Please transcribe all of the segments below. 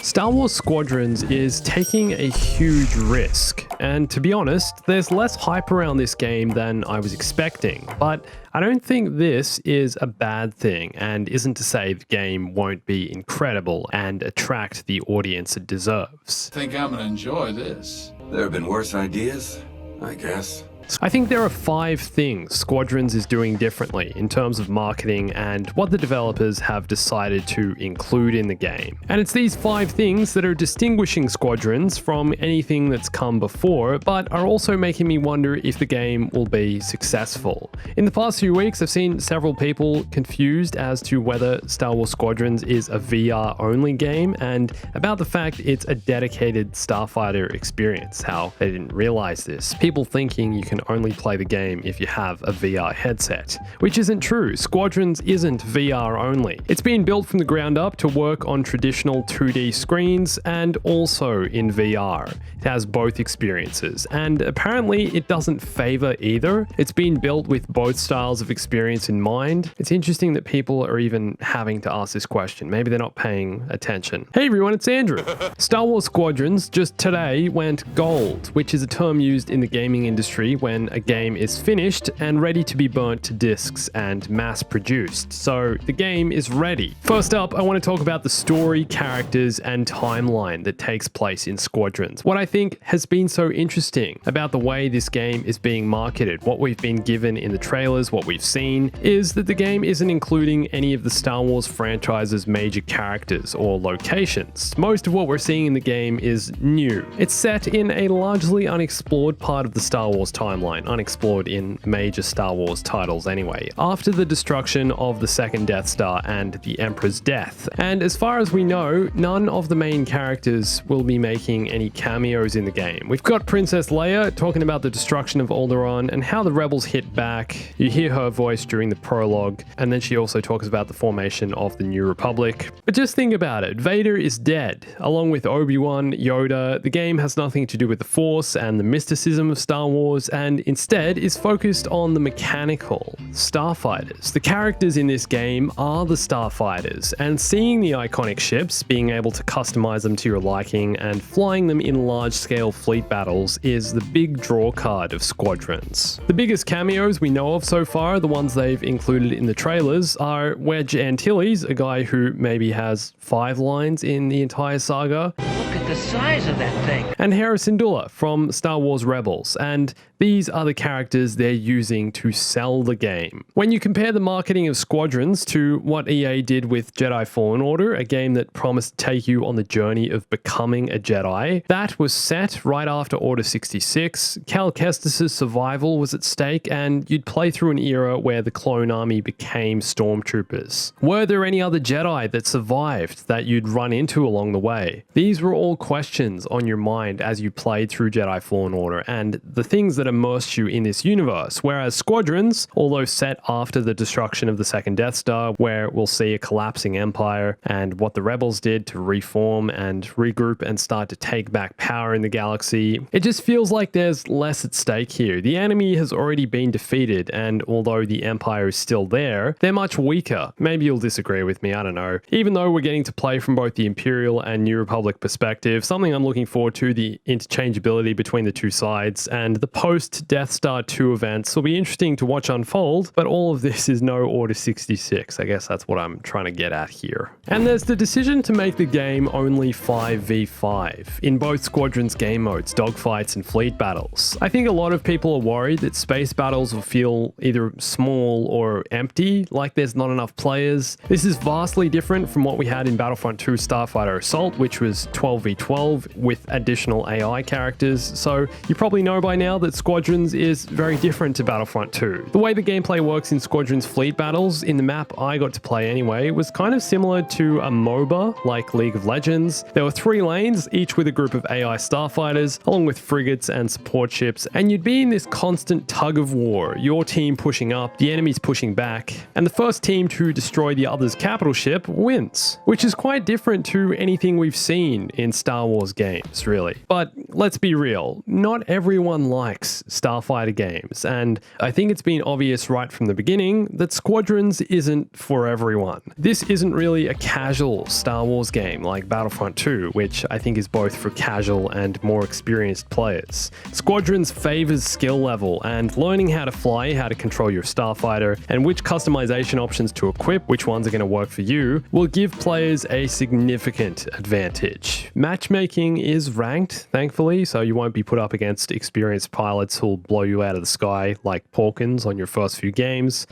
Star Wars Squadrons is taking a huge risk, and to be honest, there's less hype around this game than I was expecting, but I don't think this is a bad thing, and isn't to say the game won't be incredible and attract the audience it deserves. Think I'm gonna enjoy this. There have been worse ideas, I guess. I think there are 5 things Squadrons is doing differently in terms of marketing and what the developers have decided to include in the game. And it's these 5 things that are distinguishing Squadrons from anything that's come before, but are also making me wonder if the game will be successful. In the past few weeks, I've seen several people confused as to whether Star Wars Squadrons is a VR-only game and about the fact it's a dedicated starfighter experience, how they didn't realize this. People thinking you can only play the game if you have a VR headset, which isn't true. Squadrons isn't VR only. It's been built from the ground up to work on traditional 2D screens and also in VR. It has both experiences, and apparently it doesn't favor either. It's been built with both styles of experience in mind. It's interesting that people are even having to ask this question. Maybe they're not paying attention. Hey everyone, it's Andrew. Star Wars Squadrons just today went gold, which is a term used in the gaming industry when a game is finished and ready to be burnt to discs and mass produced. So the game is ready. First up, I want to talk about the story, characters, and timeline that takes place in Squadrons. What I think has been so interesting about the way this game is being marketed, what we've been given in the trailers, what we've seen, is that the game isn't including any of the Star Wars franchise's major characters or locations. Most of what we're seeing in the game is new. It's set in a largely unexplored part of the Star Wars timeline, unexplored in major Star Wars titles anyway, after the destruction of the second Death Star and the Emperor's death. And as far as we know, none of the main characters will be making any cameos in the game. We've got Princess Leia talking about the destruction of Alderaan and how the rebels hit back. You hear her voice during the prologue, and then she also talks about the formation of the New Republic. But just think about it, Vader is dead, along with Obi-Wan, Yoda. The game has nothing to do with the Force and the mysticism of Star Wars, and instead is focused on the mechanical starfighters. The characters in this game are the starfighters, and seeing the iconic ships, being able to customize them to your liking, and flying them in large-scale fleet battles is the big draw card of Squadrons. The biggest cameos we know of so far, the ones they've included in the trailers, are Wedge Antilles, a guy who maybe has 5 lines in the entire saga. Look at the size of that thing. And Hera Syndulla from Star Wars Rebels, and these are the characters they're using to sell the game. When you compare the marketing of Squadrons to what EA did with Jedi Fallen Order, a game that promised to take you on the journey of becoming a Jedi, that was set right after Order 66, Cal Kestis' survival was at stake, and you'd play through an era where the clone army became stormtroopers. Were there any other Jedi that survived that you'd run into along the way? These were all questions on your mind as you played through Jedi Fallen Order, and the things that immersed you in this universe, whereas Squadrons, although set after the destruction of the second Death Star, where we'll see a collapsing empire and what the rebels did to reform and regroup and start to take back power in the galaxy, it just feels like there's less at stake here. The enemy has already been defeated, and although the empire is still there, they're much weaker. Maybe you'll disagree with me, I don't know. Even though we're getting to play from both the Imperial and New Republic perspective, something I'm looking forward to, the interchangeability between the two sides, and the post-Death Star 2 events will be interesting to watch unfold, but all of this is no Order 66. I guess that's what I'm trying to get at here. And there's the decision to make the game only 5v5 in both Squadrons game modes, dogfights and fleet battles. I think a lot of people are worried that space battles will feel either small or empty, like there's not enough players. This is vastly different from what we had in Battlefront 2 Starfighter Assault, which was 12v12 with additional AI characters, so you probably know by now that Squadrons is very different to Battlefront 2. The way the gameplay works in Squadrons fleet battles, in the map I got to play anyway, was kind of similar to a MOBA like League of Legends. There were 3 lanes, each with a group of AI starfighters, along with frigates and support ships, and you'd be in this constant tug of war, your team pushing up, the enemies pushing back, and the first team to destroy the other's capital ship wins, which is quite different to anything we've seen in Star Wars games, really. But let's be real, not everyone likes 6 Starfighter games, and I think it's been obvious right from the beginning that Squadrons isn't for everyone. This isn't really a casual Star Wars game like Battlefront 2, which I think is both for casual and more experienced players. Squadrons favors skill level, and learning how to fly, how to control your starfighter, and which customization options to equip, which ones are going to work for you, will give players a significant advantage. Matchmaking is ranked, thankfully, so you won't be put up against experienced pilots who'll blow you out of the sky like Porkins on your first few games.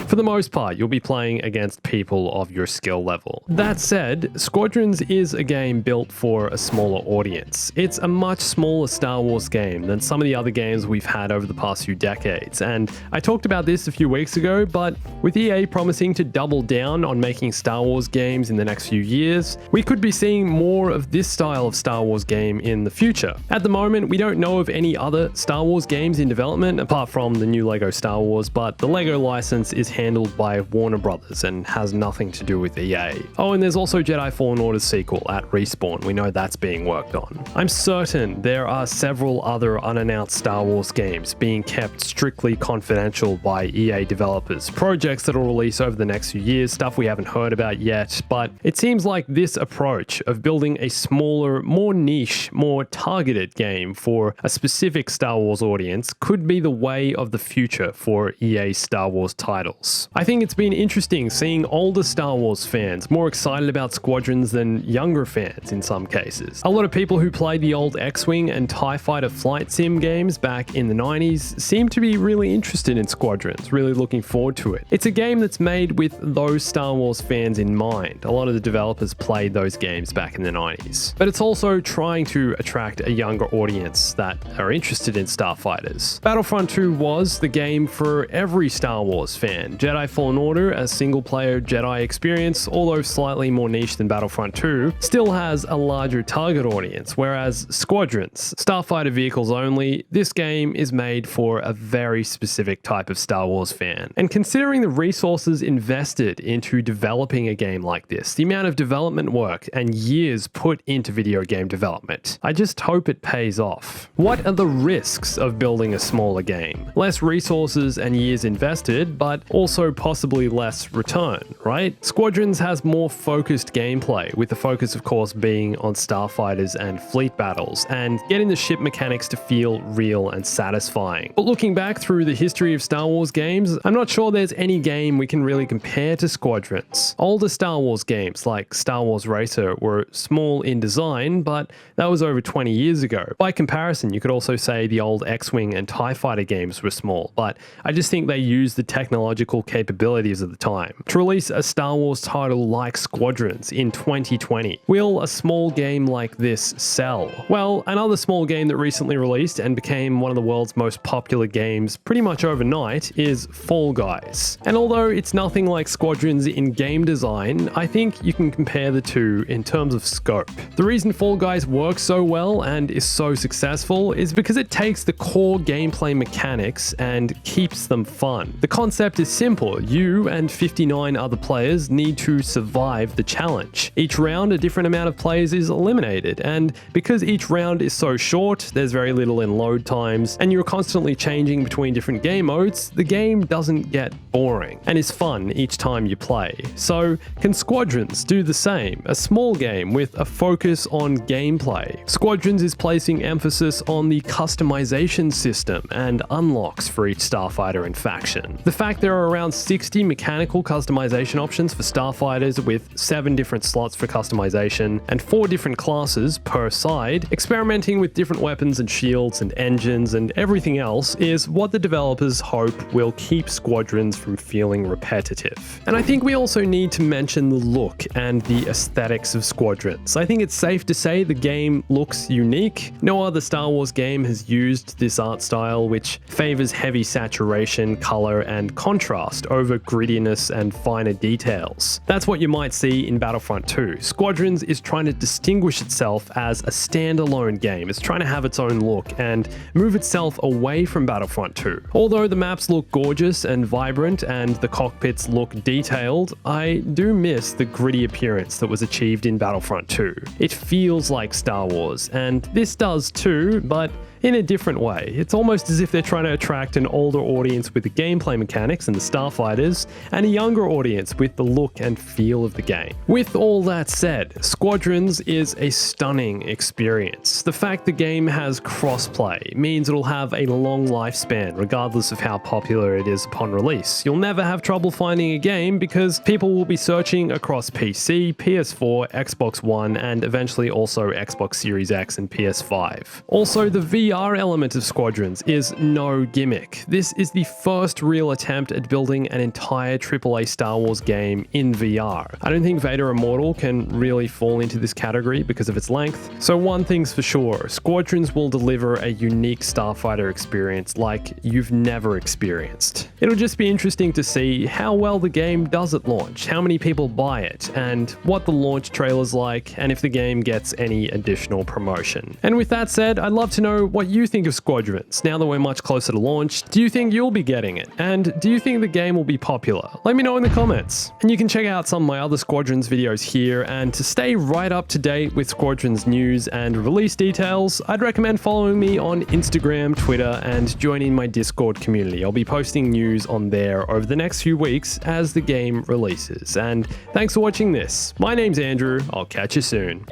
For the most part, you'll be playing against people of your skill level. That said, Squadrons is a game built for a smaller audience. It's a much smaller Star Wars game than some of the other games we've had over the past few decades, and I talked about this a few weeks ago, but with EA promising to double down on making Star Wars games in the next few years, we could be seeing more of this style of Star Wars game in the future. At the moment, we don't know of any other Star Wars games in development apart from the new LEGO Star Wars, but the LEGO license is handled by Warner Brothers and has nothing to do with EA. Oh, and there's also Jedi Fallen Order's sequel at Respawn. We know that's being worked on. I'm certain there are several other unannounced Star Wars games being kept strictly confidential by EA developers, projects that will release over the next few years, stuff we haven't heard about yet, but it seems like this approach of building a smaller, more niche, more targeted game for a specific Star Wars audience could be the way of the future for EA Star Wars titles. I think it's been interesting seeing older Star Wars fans more excited about Squadrons than younger fans in some cases. A lot of people who played the old X-Wing and TIE Fighter flight sim games back in the 90s seem to be really interested in Squadrons, really looking forward to it. It's a game that's made with those Star Wars fans in mind. A lot of the developers played those games back in the 90s. But it's also trying to attract a younger audience that are interested in starfighters. Battlefront 2 was the game for every Star Wars fan. Jedi Fallen Order, a single-player Jedi experience, although slightly more niche than Battlefront 2, still has a larger target audience, whereas Squadrons, starfighter vehicles only, this game is made for a very specific type of Star Wars fan. And considering the resources invested into developing a game like this, the amount of development work and years put into video game development, I just hope it pays off. What are the risks of building a smaller game? Less resources and years invested, but also possibly less return, right? Squadrons has more focused gameplay, with the focus of course being on starfighters and fleet battles, and getting the ship mechanics to feel real and satisfying. But looking back through the history of Star Wars games, I'm not sure there's any game we can really compare to Squadrons. Older Star Wars games like Star Wars Racer were small in design, but that was over 20 years ago. By comparison, you could also say the old X-Wing and TIE Fighter games were small, but I just think they used the technological capabilities of the time. To release a Star Wars title like Squadrons in 2020, will a small game like this sell? Well, another small game that recently released and became one of the world's most popular games pretty much overnight is Fall Guys. And although it's nothing like Squadrons in game design, I think you can compare the two in terms of scope. The reason Fall Guys works so well and is so successful is because it takes the core gameplay mechanics and keeps them fun. The concept is simple. You and 59 other players need to survive the challenge. Each round, a different amount of players is eliminated, and because each round is so short, there's very little in load times, and you're constantly changing between different game modes, the game doesn't get boring and is fun each time you play. So, can Squadrons do the same? A small game with a focus on gameplay. Squadrons is placing emphasis on the customization system and unlocks for each starfighter and faction. The fact there are around 60 mechanical customization options for starfighters with 7 different slots for customization and 4 different classes per side, experimenting with different weapons and shields and engines and everything else is what the developers hope will keep Squadrons from feeling repetitive. And I think we also need to mention the look and the aesthetics of Squadrons. I think it's safe to say the game looks unique. No other Star Wars game has used this art style, which favors heavy saturation, color, and contrast contrast over grittiness and finer details. That's what you might see in Battlefront 2. Squadrons is trying to distinguish itself as a standalone game. It's trying to have its own look and move itself away from Battlefront 2. Although the maps look gorgeous and vibrant and the cockpits look detailed, I do miss the gritty appearance that was achieved in Battlefront 2. It feels like Star Wars, and this does too, but in a different way. It's almost as if they're trying to attract an older audience with the gameplay mechanics and the starfighters, and a younger audience with the look and feel of the game. With all that said, Squadrons is a stunning experience. The fact the game has crossplay means it'll have a long lifespan regardless of how popular it is upon release. You'll never have trouble finding a game because people will be searching across PC, PS4, Xbox One, and eventually also Xbox Series X and PS5. Also, the VR element of Squadrons is no gimmick. This is the first real attempt at building an entire AAA Star Wars game in VR. I don't think Vader Immortal can really fall into this category because of its length. So one thing's for sure, Squadrons will deliver a unique starfighter experience like you've never experienced. It'll just be interesting to see how well the game does at launch, how many people buy it, and what the launch trailer's like, and if the game gets any additional promotion. And with that said, I'd love to know what you think of Squadrons. Now that we're much closer to launch, do you think you'll be getting it? And do you think the game will be popular? Let me know in the comments. And you can check out some of my other Squadrons videos here, and to stay right up to date with Squadrons news and release details, I'd recommend following me on Instagram, Twitter, and joining my Discord community. I'll be posting news on there over the next few weeks as the game releases. And thanks for watching this. My name's Andrew. I'll catch you soon.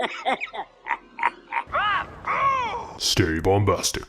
Stay bombastic.